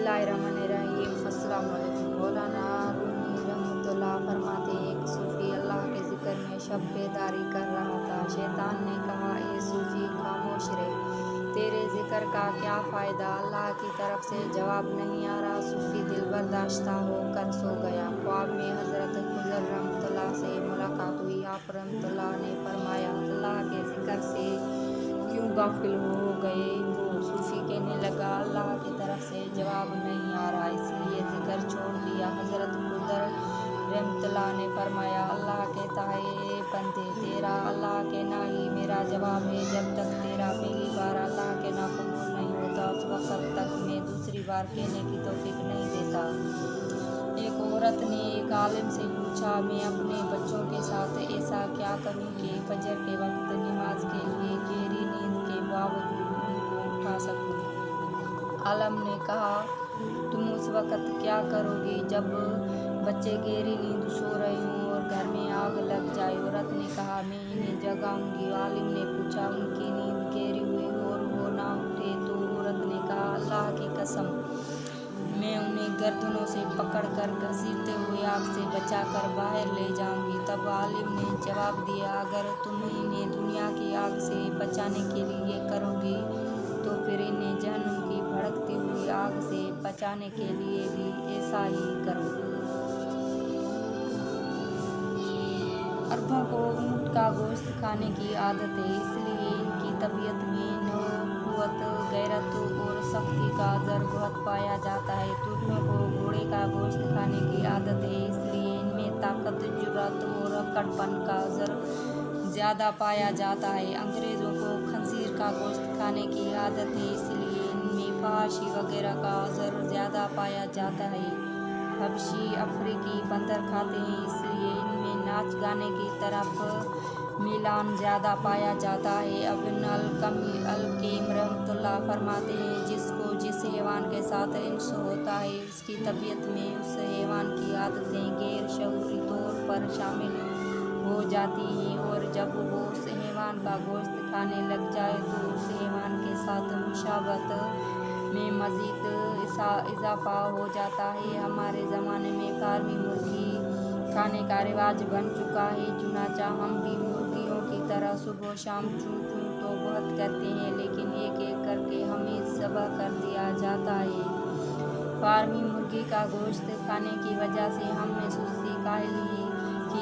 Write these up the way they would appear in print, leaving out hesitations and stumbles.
बिस्मिल्लाहिर्रहमानिर्रहीम। अस्सलाम वालेकुम। मौलाना रूमी रहमतुल्लाह फरमाते हैं, एक सूफी अल्लाह के जिक्र में शब बेदारी कर रहा था। शैतान ने कहा, ए सूफी खामोश रहे, तेरे जिक्र का क्या फ़ायदा, अल्लाह की तरफ से जवाब नहीं आ रहा। सूफी दिल बर्दाश्ता हो कर सो गया। ख्वाब में हज़रत खुज़र रहमतुल्लाह से मुलाकात हुई। आप रहमतुल्लाह ने फरमाया, अल्लाह के जिक्र से क्यों गाफिल हो गए हो? सूफी कहने लगा, अल्लाह की तरफ से जवाब नहीं आ रहा, इसलिए जिक्र छोड़ दिया। हज़रत खुदर रहमतुल्लाह ने फरमाया, अल्लाह कहता है, ए बंदे, तेरा अल्लाह कहना ही मेरा जवाब है। जब तक तेरा पहली बार अल्लाह कहना कबूल नहीं होता, उस वक़्त तक मैं दूसरी बार कहने की तौफीक नहीं देता। एक औरत ने एक आलिम से पूछा, मैं अपने बच्चों के साथ ऐसा क्या करूं कि फजर के वक्त नमाज के लिए गहरी नींद के बावजूद उनको उठा सकूं? आलिम ने कहा, तुम उस वक्त क्या करोगी जब बच्चे गहरी नींद सो रहे हों और घर में आग लग जाए? औरत ने कहा, मैं इन्हें जगाऊंगी। आलिम ने पूछा, उनकी नींद गहरी हुई और वो ना उठे तो? औरत ने कहा, अल्लाह की कसम, मैं उन्हें गर्दनों से पकड़कर घसीटते हुए आग से बचाकर बाहर ले जाऊंगी। तब आलिम ने जवाब दिया, अगर तुम इन्हें दुनिया की आग से बचाने के लिए करोगी तो फिर इन्हें जहन्नुम की भड़कती हुई आग से बचाने के लिए भी ऐसा ही करो। अरबों को ऊँट का गोश्त खाने की आदत है, इसलिए इनकी तबीयत में नबूवत, गैरत और सख्ती का असर बहुत पाया जाता है। तुर्कों को घोड़े का गोश्त खाने की आदत है, इसलिए इनमें ताकत, जुर्रत और अक्कड़पन का असर ज़्यादा पाया जाता है। अंग्रेज़ों को खंजीर का गोश्त खाने की आदत है, इसलिए इनमें फहाशी वगैरह का असर ज़्यादा पाया जाता है। हबशी अफ्रीकी बंदर खाते हैं, इसलिए इनमें नाच गाने की तरफ मिलान ज़्यादा पाया जाता है। इब्न अल-क़य्यिम रहमतुल्लाह फरमाते हैं, जिसको जिस हैवान के साथ इंस होता है, उसकी तबीयत में उस हैवान की आदतें गैर शऊरी तौर पर शामिल हो जाती हैं, और जब वो उस हैवान का गोश्त खाने लग जाए तो उस हैवान के साथ मुशाबहत में मज़ीद इजाफा हो जाता है। हमारे ज़माने में फार्मी मुर्गी खाने का रिवाज बन चुका है, चुनाचा हम भी मुर्गियों की तरह सुबह शाम चूं चूं तो बहुत करते हैं, लेकिन एक एक करके हमें ज़बह कर दिया जाता है। फार्मी मुर्गी का गोश्त खाने की वजह से हम में सुस्ती, काहली की,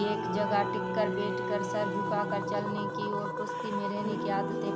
एक जगह टिक कर बैठ कर सर झुकाकर चलने की और कुश्ती में रहने की आदतें